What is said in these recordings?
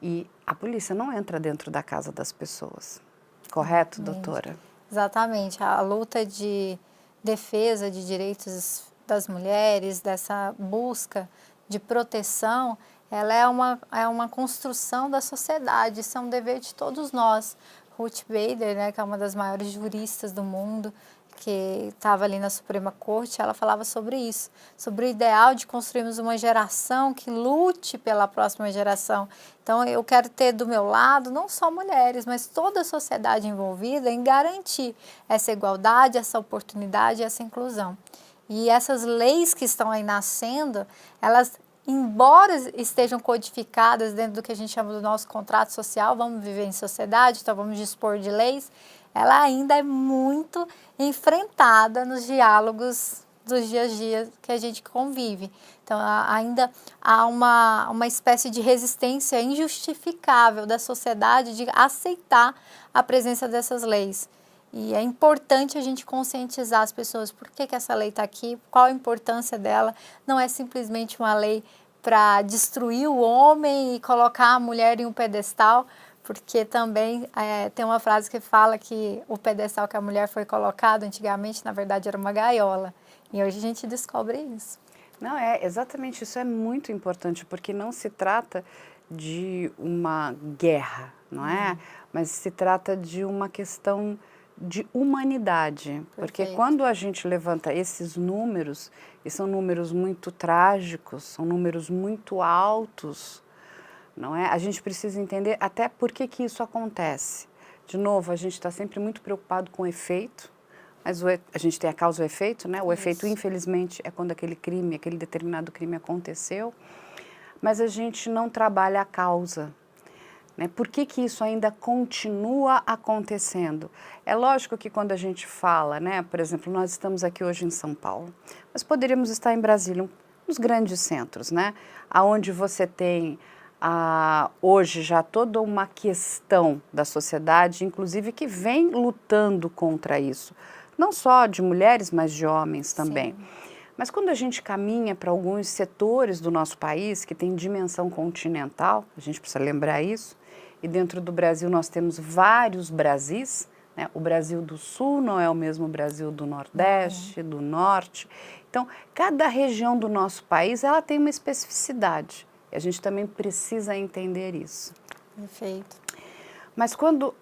E a polícia não entra dentro da casa das pessoas. Correto, doutora? Exatamente. A luta de defesa de direitos das mulheres, dessa busca de proteção, ela é uma construção da sociedade, isso é um dever de todos nós. Ruth Bader, né, que é uma das maiores juristas do mundo, que estava ali na Suprema Corte, ela falava sobre isso, sobre o ideal de construirmos uma geração que lute pela próxima geração. Então, eu quero ter do meu lado não só mulheres, mas toda a sociedade envolvida em garantir essa igualdade, essa oportunidade, essa inclusão. E essas leis que estão aí nascendo, elas, embora estejam codificadas dentro do que a gente chama do nosso contrato social, vamos viver em sociedade, então vamos dispor de leis, ela ainda é muito enfrentada nos diálogos dos dias a dia que a gente convive. Então, ainda há uma espécie de resistência injustificável da sociedade de aceitar a presença dessas leis. E é importante a gente conscientizar as pessoas por que essa lei está aqui, qual a importância dela. Não é simplesmente uma lei para destruir o homem e colocar a mulher em um pedestal, porque também tem uma frase que fala que o pedestal que a mulher foi colocada antigamente, na verdade, era uma gaiola. E hoje a gente descobre isso. Não, é exatamente isso, é muito importante, porque não se trata de uma guerra, não é? Mas se trata de uma questão de humanidade. Porque Perfeito. quando a gente levanta esses números, e são números muito trágicos, são números muito altos, não é? A gente precisa entender até por que isso acontece. De novo, a gente está sempre muito preocupado com o efeito, mas a gente tem a causa e o efeito, né? O efeito, infelizmente, é quando aquele crime, aquele determinado crime aconteceu, mas a gente não trabalha a causa. Né? Por que isso ainda continua acontecendo? É lógico que quando a gente fala, né? Por exemplo, nós estamos aqui hoje em São Paulo, mas poderíamos estar em Brasília, nos grandes centros, né? Onde você tem hoje já toda uma questão da sociedade, inclusive que vem lutando contra isso. Não só de mulheres, mas de homens também. Sim. Mas quando a gente caminha para alguns setores do nosso país que tem dimensão continental, a gente precisa lembrar isso, e dentro do Brasil nós temos vários Brasis, né? O Brasil do Sul não é o mesmo Brasil do Nordeste, do Norte. Então, cada região do nosso país ela tem uma especificidade. E a gente também precisa entender isso. Perfeito. Mas quando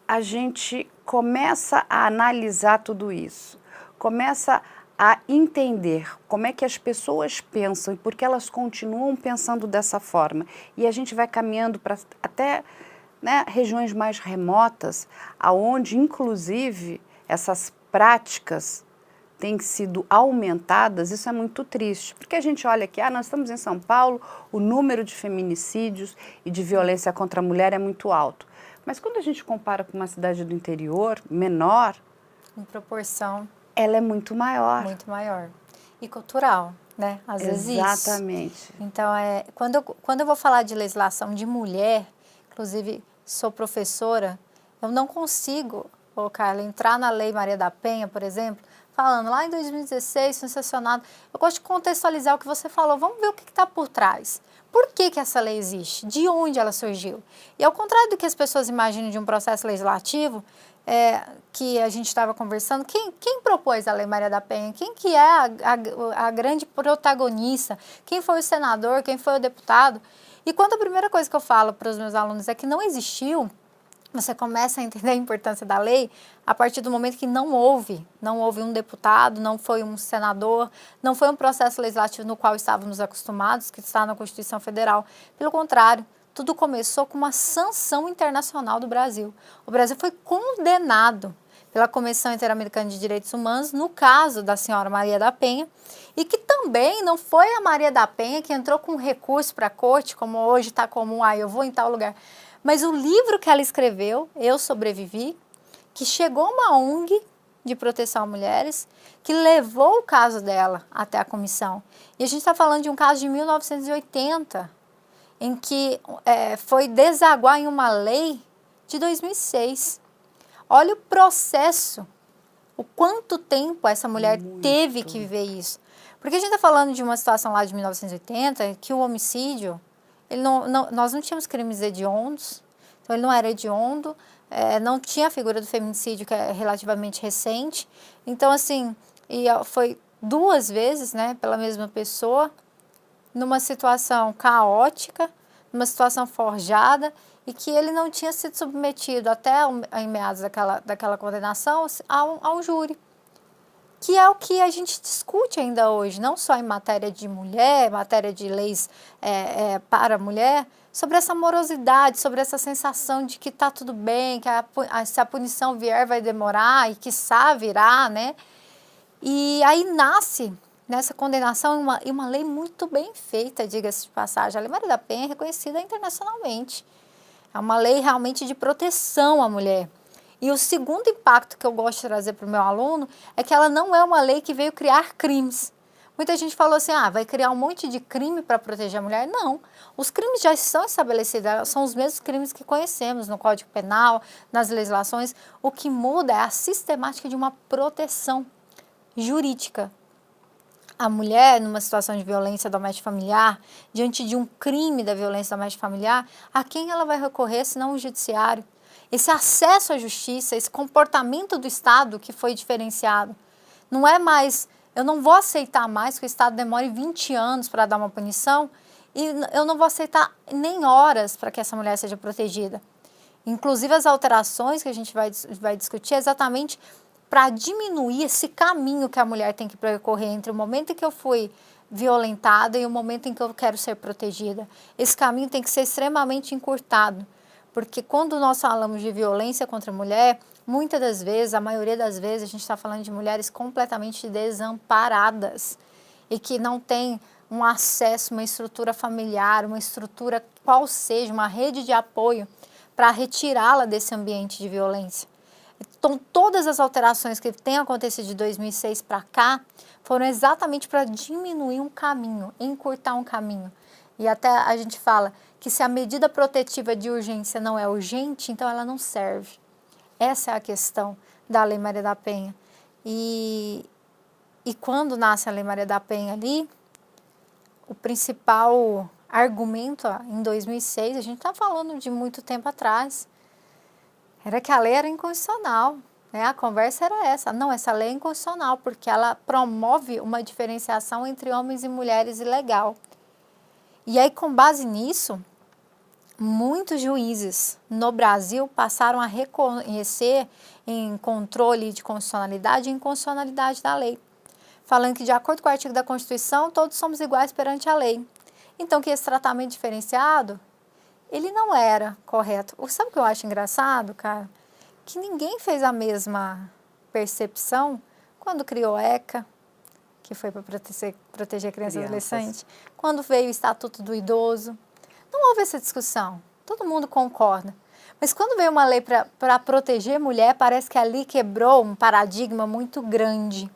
a gente começa a analisar tudo isso, começa a entender como é que as pessoas pensam e por que elas continuam pensando dessa forma, e a gente vai caminhando para até, né, regiões mais remotas, aonde inclusive essas práticas têm sido aumentadas, isso é muito triste, porque a gente olha aqui, nós estamos em São Paulo, o número de feminicídios e de violência contra a mulher é muito alto. Mas quando a gente compara com uma cidade do interior, menor, Em proporção. Ela é muito maior. Muito maior. E cultural, né? Às vezes isso. Exatamente. Então, quando eu vou falar de legislação de mulher, inclusive sou professora, eu não consigo, Carla, entrar na Lei Maria da Penha, por exemplo, falando lá em 2016, foi sancionado. Eu gosto de contextualizar o que você falou. Vamos ver o que está por trás. Por que essa lei existe? De onde ela surgiu? E ao contrário do que as pessoas imaginam de um processo legislativo, que a gente estava conversando, quem propôs a Lei Maria da Penha? Quem que é a grande protagonista? Quem foi o senador? Quem foi o deputado? E quando a primeira coisa que eu falo para os meus alunos é que não existiu, você começa a entender a importância da lei a partir do momento que não houve um deputado, não foi um senador, não foi um processo legislativo no qual estávamos acostumados, que está na Constituição Federal. Pelo contrário, tudo começou com uma sanção internacional do Brasil. O Brasil foi condenado pela Comissão Interamericana de Direitos Humanos, no caso da senhora Maria da Penha, e que também não foi a Maria da Penha que entrou com recurso para a corte, como hoje está comum, eu vou em tal lugar. Mas o livro que ela escreveu, Eu Sobrevivi, que chegou a uma ONG de proteção a mulheres, que levou o caso dela até a comissão. E a gente está falando de um caso de 1980, em que foi desaguar em uma lei de 2006. Olha o processo, o quanto tempo essa mulher teve que viver isso. Porque a gente está falando de uma situação lá de 1980, que o homicídio nós não tínhamos crimes hediondos, então ele não era hediondo, não tinha a figura do feminicídio, que é relativamente recente. Então, assim, foi 2 vezes, né, pela mesma pessoa, numa situação caótica, numa situação forjada, e que ele não tinha sido submetido até em meados daquela condenação a um júri. Que é o que a gente discute ainda hoje, não só em matéria de mulher, matéria de leis para a mulher, sobre essa morosidade, sobre essa sensação de que está tudo bem, que se a punição vier vai demorar e quiçá virá, né? E aí nasce nessa condenação uma lei muito bem feita, diga-se de passagem. A Lei Maria da Penha é reconhecida internacionalmente. É uma lei realmente de proteção à mulher. E o segundo impacto que eu gosto de trazer para o meu aluno é que ela não é uma lei que veio criar crimes. Muita gente falou assim, vai criar um monte de crime para proteger a mulher. Não, os crimes já são estabelecidos, são os mesmos crimes que conhecemos no Código Penal, nas legislações. O que muda é a sistemática de uma proteção jurídica. A mulher, numa situação de violência doméstica familiar, diante de um crime da violência doméstica familiar, a quem ela vai recorrer senão o judiciário? Esse acesso à justiça, esse comportamento do Estado que foi diferenciado. Não é mais, eu não vou aceitar mais que o Estado demore 20 anos para dar uma punição e eu não vou aceitar nem horas para que essa mulher seja protegida. Inclusive as alterações que a gente vai discutir é exatamente para diminuir esse caminho que a mulher tem que percorrer entre o momento em que eu fui violentada e o momento em que eu quero ser protegida. Esse caminho tem que ser extremamente encurtado. Porque quando nós falamos de violência contra a mulher, muitas das vezes, a maioria das vezes, a gente está falando de mulheres completamente desamparadas e que não têm um acesso, uma estrutura familiar, uma estrutura qual seja, uma rede de apoio para retirá-la desse ambiente de violência. Então, todas as alterações que têm acontecido de 2006 para cá foram exatamente para diminuir um caminho, encurtar um caminho. E até a gente fala que se a medida protetiva de urgência não é urgente, então ela não serve. Essa é a questão da Lei Maria da Penha. E quando nasce a Lei Maria da Penha ali, o principal argumento em 2006, a gente está falando de muito tempo atrás, era que a lei era inconstitucional. Né? A conversa era essa. Não, essa lei é inconstitucional porque ela promove uma diferenciação entre homens e mulheres ilegal. E aí, com base nisso, muitos juízes no Brasil passaram a reconhecer em controle de constitucionalidade a inconstitucionalidade da lei, falando que, de acordo com o artigo da Constituição, todos somos iguais perante a lei. Então, que esse tratamento diferenciado, ele não era correto. Sabe o que eu acho engraçado, cara? Que ninguém fez a mesma percepção quando criou a ECA, que foi para proteger crianças e adolescentes, quando veio o Estatuto do Idoso. Não houve essa discussão, todo mundo concorda. Mas quando veio uma lei para proteger mulher, parece que ali quebrou um paradigma muito grande.